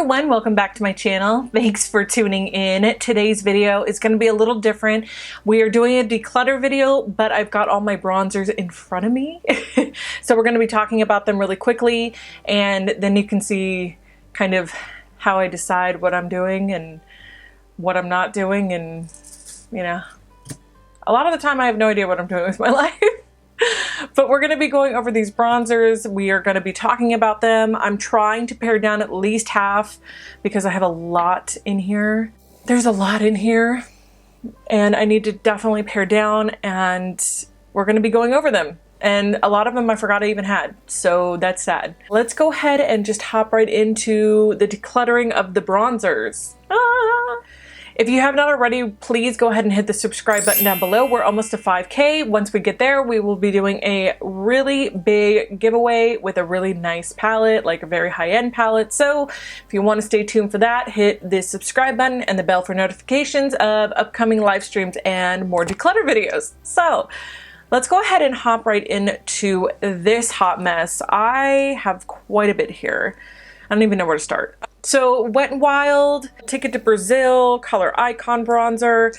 everyone, welcome back to my channel. Thanks for tuning in. Today's video is going to be a little different. We are doing a declutter video, but I've got all my bronzers in front of me. So we're going to be talking about them really quickly, and then you can see kind of how I decide what I'm doing and what I'm not doing, and you know, a lot of the time I have no idea what I'm doing with my life. But we're going to be going over these bronzers. We are going to be talking about them. I'm trying to pare down at least half because I have a lot in here. There's a lot in here and I need to definitely pare down, and we're going to be going over them. And a lot of them I forgot I even had, so that's sad. Let's go ahead and just hop right into the decluttering of the bronzers. If you have not already, please go ahead and hit the subscribe button down below. We're almost to 5K. Once we get there, we will be doing a really big giveaway with a really nice palette, like a very high-end palette. So if you want to stay tuned for that, hit the subscribe button and the bell for notifications of upcoming live streams and more declutter videos. So let's go ahead and hop right into this hot mess. I have quite a bit here. I don't even know where to start. So Wet n Wild, Ticket to Brazil, Color Icon Bronzer.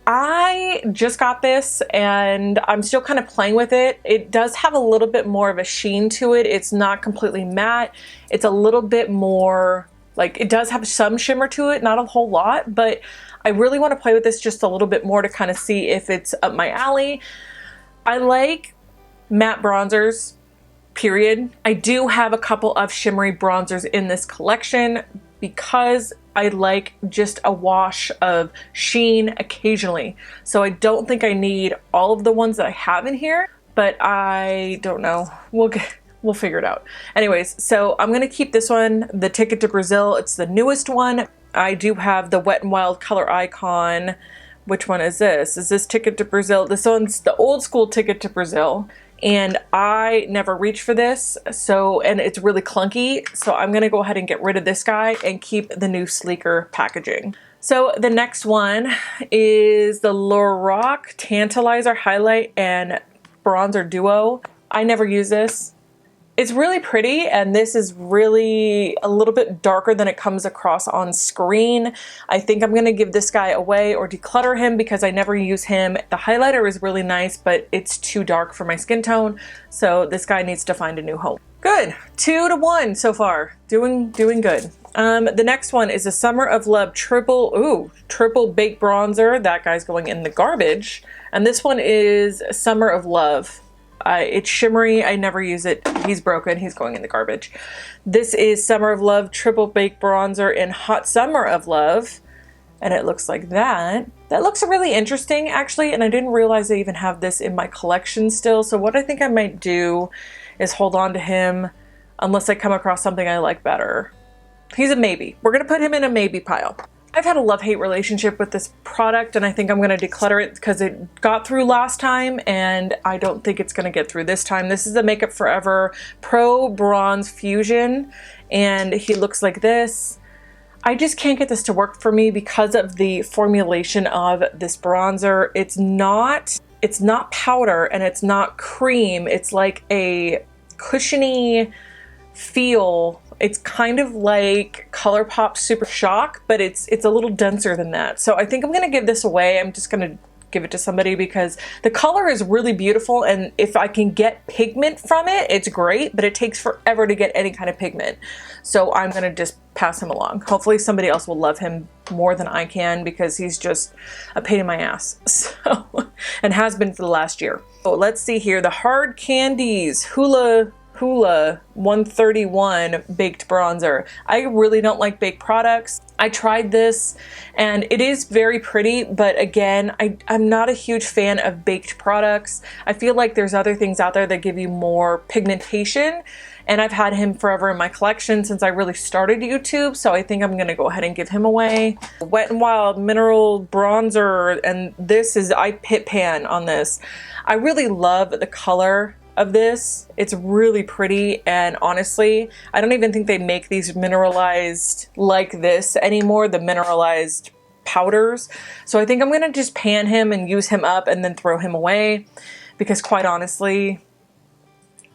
I just got this and I'm still kind of playing with it. It does have a little bit more of a sheen to it. It's not completely matte. It's a little bit more, like, it does have some shimmer to it, not a whole lot, but I really want to play with this just a little bit more to kind of see if it's up my alley. I like matte bronzers. Period. I do have a couple of shimmery bronzers in this collection because I like just a wash of sheen occasionally. So I don't think I need all of the ones that I have in here, but I don't know. We'll figure it out. Anyways, so I'm gonna keep this one, the Ticket to Brazil. It's the newest one. I do have the Wet n Wild Color Icon. Which one is this? Is this Ticket to Brazil? This one's the old school Ticket to Brazil. And I never reached for this, and it's really clunky, so I'm gonna go ahead and get rid of this guy and keep the new sleeker packaging. So the next one is the Lorac Tantalizer Highlight and Bronzer Duo. I never use this. It's really pretty, and this is really a little bit darker than it comes across on screen. I think I'm gonna give this guy away or declutter him because I never use him. The highlighter is really nice, but it's too dark for my skin tone, so this guy needs to find a new home. Good, 2 to 1 so far. Doing good. The next one is a Summer of Love Triple Baked Bronzer. That guy's going in the garbage. And this one is Summer of Love. It's shimmery. I never use it. He's broken. He's going in the garbage. This is Summer of Love Triple Baked Bronzer in Hot Summer of Love. And it looks like that. That looks really interesting, actually. And I didn't realize I even have this in my collection still. So what I think I might do is hold on to him unless I come across something I like better. He's a maybe. We're going to put him in a maybe pile. I've had a love-hate relationship with this product, and I think I'm going to declutter it because it got through last time and I don't think it's going to get through this time. This is the Makeup Forever Pro Bronze Fusion, and he looks like this. I just can't get this to work for me because of the formulation of this bronzer. It's not powder and it's not cream. It's like a cushiony feel. It's kind of like ColourPop Super Shock, but it's a little denser than that. So I think I'm gonna give this away. I'm just gonna give it to somebody because the color is really beautiful, and if I can get pigment from it, it's great, but it takes forever to get any kind of pigment. So I'm gonna just pass him along. Hopefully somebody else will love him more than I can because he's just a pain in my ass. So, and has been for the last year. So let's see here, the Hard Candies Hula 131 baked bronzer. I really don't like baked products. I tried this and it is very pretty, but again, I'm not a huge fan of baked products. I feel like there's other things out there that give you more pigmentation, and I've had him forever in my collection since I really started YouTube, so I think I'm gonna go ahead and give him away. Wet n Wild Mineral Bronzer, and this is, I pit pan on this. I really love the color of this. It's really pretty, and honestly, I don't even think they make these mineralized like this anymore, the mineralized powders. So I think I'm gonna just pan him and use him up and then throw him away because quite honestly,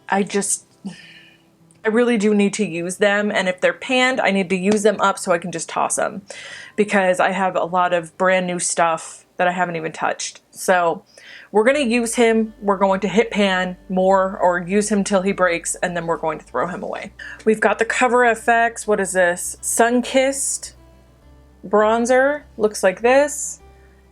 I I really do need to use them, and if they're panned, I need to use them up so I can just toss them, because I have a lot of brand new stuff that I haven't even touched. So we're going to use him. We're going to hit pan more, or use him till he breaks, and then we're going to throw him away. We've got the Cover FX. What is this? Sun-Kissed bronzer. Looks like this.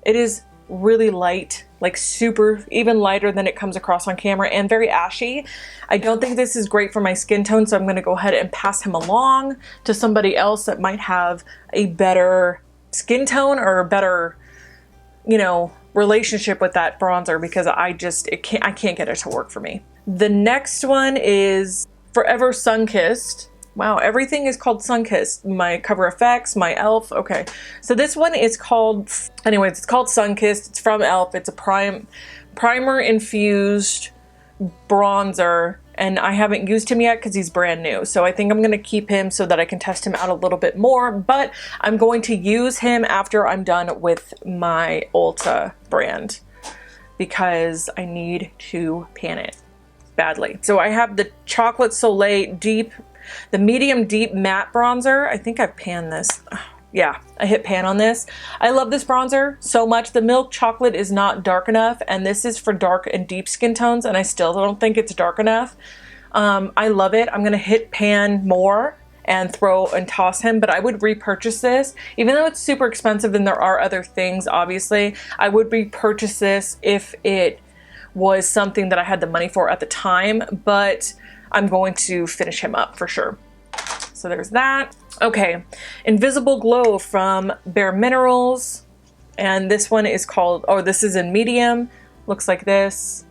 It is really light, like super, even lighter than it comes across on camera, and very ashy. I don't think this is great for my skin tone, so I'm going to go ahead and pass him along to somebody else that might have a better skin tone or a better, you know, relationship with that bronzer, because I can't get it to work for me. The next one is Forever Sun-Kissed. Wow, everything is called Sun-Kissed. My Cover FX, my e.l.f. Okay, so this one is called, anyways, it's called Sun-Kissed. It's from e.l.f. It's a primer infused bronzer, and I haven't used him yet because he's brand new. So I think I'm gonna keep him so that I can test him out a little bit more, but I'm going to use him after I'm done with my Ulta brand, because I need to pan it badly. So I have the Chocolate Soleil Deep, the medium deep matte bronzer. I think I've panned this. Yeah, I hit pan on this. I love this bronzer so much. The milk chocolate is not dark enough, and this is for dark and deep skin tones, and I still don't think it's dark enough. I love it. I'm gonna hit pan more and throw and toss him, but I would repurchase this. Even though it's super expensive and there are other things, obviously, I would repurchase this if it was something that I had the money for at the time, but I'm going to finish him up for sure. So there's that. Okay, Invisible Glow from Bare Minerals. And this one is called, oh, this is in medium. Looks like this.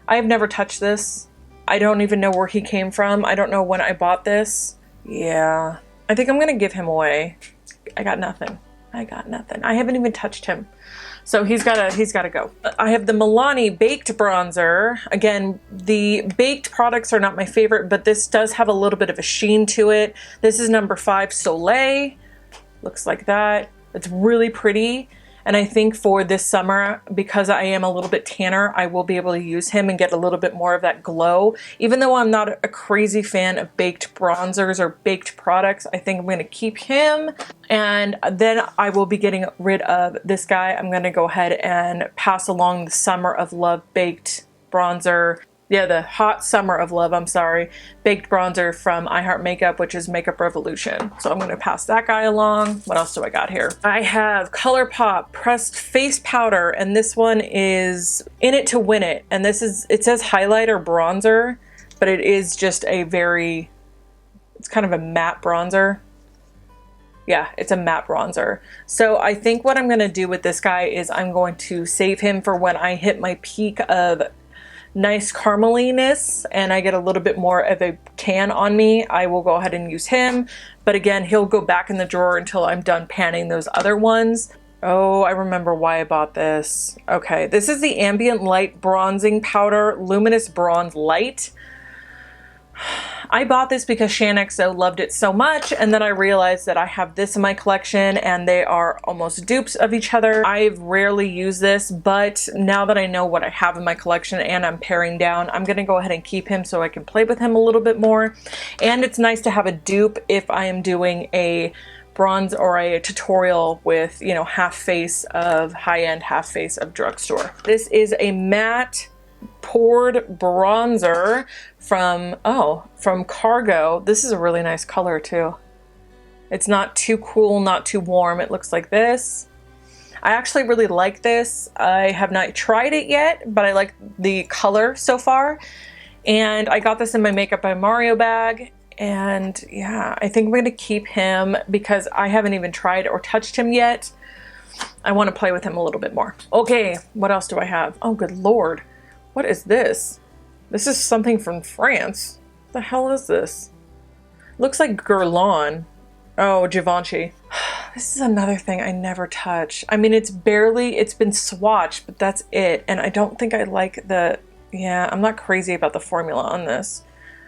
I have never touched this. I don't even know where he came from. I don't know when I bought this. Yeah, I think I'm gonna give him away. I got nothing. I got nothing. I haven't even touched him. So he's gotta go. I have the Milani Baked Bronzer. Again, the baked products are not my favorite, but this does have a little bit of a sheen to it. This is number 5 Soleil. Looks like that. It's really pretty. And I think for this summer, because I am a little bit tanner, I will be able to use him and get a little bit more of that glow. Even though I'm not a crazy fan of baked bronzers or baked products, I think I'm going to keep him. And then I will be getting rid of this guy. I'm going to go ahead and pass along the Summer of Love Baked Bronzer. Yeah, the Hot Summer of Love, I'm sorry, baked bronzer from I Heart Makeup, which is Makeup Revolution. So I'm gonna pass that guy along. What else do I got here? I have ColourPop Pressed Face Powder, and this one is In It to Win It. And this is, it says highlighter bronzer, but it is just a very, it's kind of a matte bronzer. Yeah, it's a matte bronzer. So I think what I'm gonna do with this guy is I'm going to save him for when I hit my peak of nice carameliness and I get a little bit more of a tan on me. I will go ahead and use him, but again, he'll go back in the drawer until I'm done panning those other ones. Oh, I remember why I bought this. Okay, this is the Ambient Light Bronzing Powder Luminous Bronze Light. I bought this because xoxo loved it so much, and then I realized that I have this in my collection and they are almost dupes of each other. I've rarely used this, but now that I know what I have in my collection and I'm paring down, I'm gonna go ahead and keep him so I can play with him a little bit more. And it's nice to have a dupe if I am doing a bronze or a tutorial with, you know, half face of high-end, half face of drugstore. This is a matte poured bronzer from Cargo. This is a really nice color too. It's not too cool, not too warm. It looks like this. I actually really like this. I have not tried it yet, but I like the color so far. And I got this in my Makeup by Mario bag. And yeah, I think I'm gonna keep him because I haven't even tried or touched him yet. I want to play with him a little bit more. Okay, what else do I have? Oh, good Lord. What is this? This is something from France. What the hell is this? Looks like Guerlain. Oh, Givenchy. This is another thing I never touch. I mean, it's been swatched, but that's it. And I don't think I like I'm not crazy about the formula on this.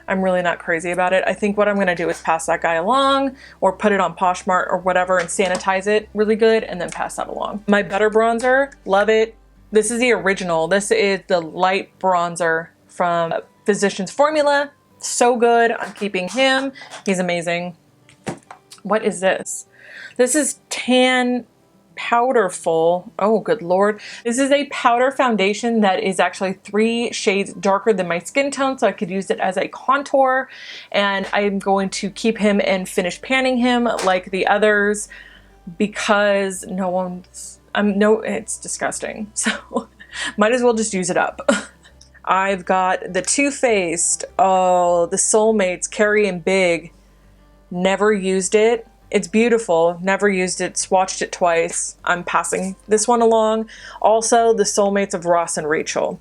I'm really not crazy about it. I think what I'm gonna do is pass that guy along or put it on POSHMARK or whatever and sanitize it really good and then pass that along. My Butter Bronzer, love it. This is the original. This is the light bronzer from Physicians Formula. So good. I'm keeping him. He's amazing. What is this? This is Tan Powderful. Oh, good Lord. This is a powder foundation that is actually 3 shades darker than my skin tone, so I could use it as a contour. And I'm going to keep him and finish panning him like the others because it's disgusting. So might as well just use it up. I've got the Too Faced, oh, the Soulmates, Carrie and Big. Never used it. It's beautiful. Never used it. Swatched it twice. I'm passing this one along. Also, the Soulmates of Ross and Rachel.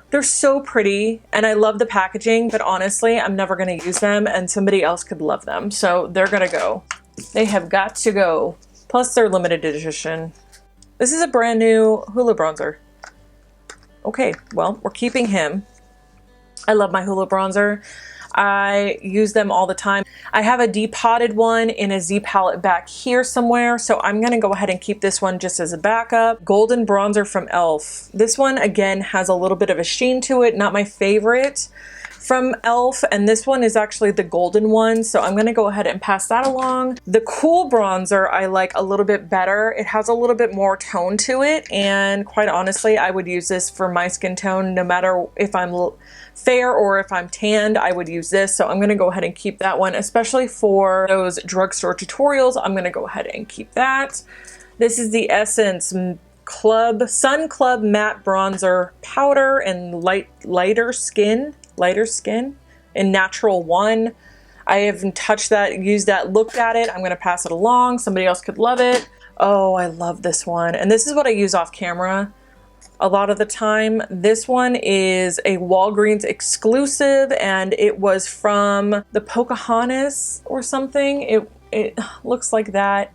They're so pretty, and I love the packaging, but honestly, I'm never going to use them, and somebody else could love them. So they're going to go. They have got to go. Plus, they're limited edition. This is a brand new Hoola bronzer. Okay, well, we're keeping him. I love my Hoola bronzer. I use them all the time. I have a depotted one in a Z palette back here somewhere, so I'm gonna go ahead and keep this one just as a backup. Golden bronzer from e.l.f. This one, again, has a little bit of a sheen to it. Not my favorite from e.l.f. and this one is actually the golden one, so I'm gonna go ahead and pass that along. The Cool bronzer I like a little bit better. It has a little bit more tone to it, and quite honestly, I would use this for my skin tone no matter if I'm fair or if I'm tanned. I would use this, so I'm gonna go ahead and keep that one, especially for those drugstore tutorials. I'm gonna go ahead and keep that. This is the Essence Sun Club Matte Bronzer Powder and lighter skin in Natural One. I haven't touched that, used that, looked at it. I'm gonna pass it along. Somebody else could love it. Oh, I love this one. And this is what I use off camera a lot of the time. This one is a Walgreens exclusive, and it was from the Pocahontas or something. It looks like that.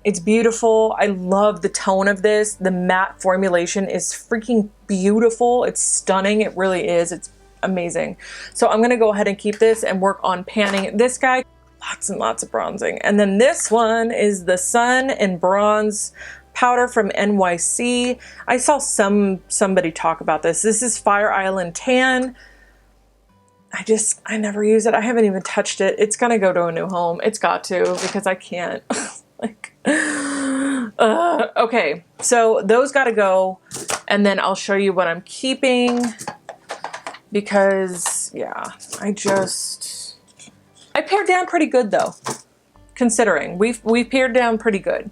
It's beautiful. I love the tone of this. The matte formulation is freaking beautiful. It's stunning. It really is. It's amazing. So I'm gonna go ahead and keep this and work on panning this guy. Lots and lots of bronzing. And then this one is the Sun and Bronze Powder from NYC. I saw somebody talk about this. This is Fire Island Tan. I never use it. I haven't even touched it. It's gonna go to a new home. It's got to, because I can't. Okay, so those gotta go, and then I'll show you what I'm keeping, because yeah, I pared down pretty good though, considering we've pared down pretty good.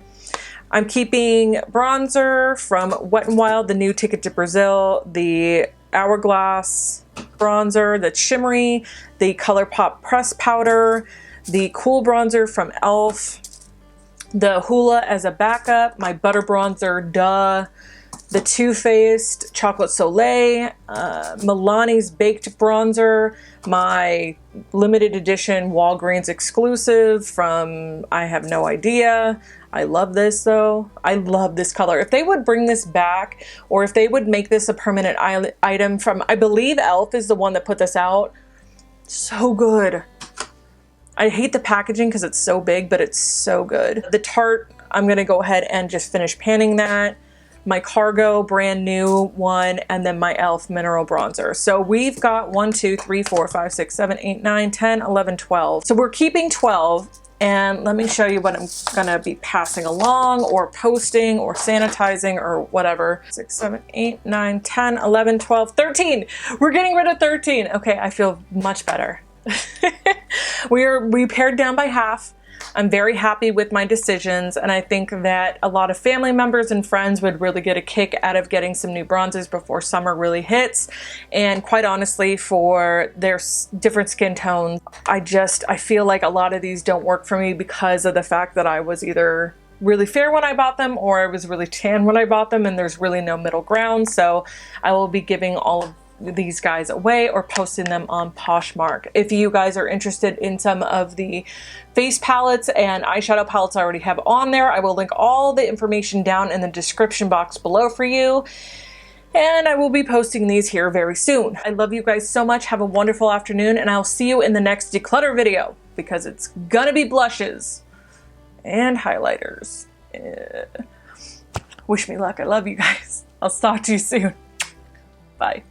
I'm keeping bronzer from Wet n Wild, the new Ticket to Brazil, the Hourglass bronzer that's shimmery, the ColourPop press powder, the Cool bronzer from e.l.f., the Hoola as a backup, my butter bronzer, duh, the Too Faced Chocolate Soleil, Milani's Baked bronzer, my limited edition Walgreens exclusive from I have no idea. I love this though. I love this color. If they would bring this back, or if they would make this a permanent item from, I believe e.l.f. is the one that put this out. So good. I hate the packaging because it's so big, but it's so good. The Tarte, I'm gonna go ahead and just finish panning that. My Cargo brand new one, and then my e.l.f. mineral bronzer. So we've got 1, 2, 3, 4, 5, 6, 7, 8, 9, 10, 11, 12. So we're keeping 12, and let me show you what I'm gonna be passing along or posting or sanitizing or whatever. 6, 7, 8, 9, 10, 11, 12, 13. We're getting rid of 13. Okay, I feel much better. We pared down by half. I'm very happy with my decisions, and I think that a lot of family members and friends would really get a kick out of getting some new bronzers before summer really hits. And quite honestly, for their different skin tones, I feel like a lot of these don't work for me because of the fact that I was either really fair when I bought them or I was really tan when I bought them, and there's really no middle ground. So I will be giving all of these guys away or posting them on Poshmark. If you guys are interested in some of the face palettes and eyeshadow palettes I already have on there, I will link all the information down in the description box below for you. And I will be posting these here very soon. I love you guys so much. Have a wonderful afternoon, and I'll see you in the next declutter video, because it's gonna be blushes and highlighters. Wish me luck. I love you guys. I'll talk to you soon. Bye.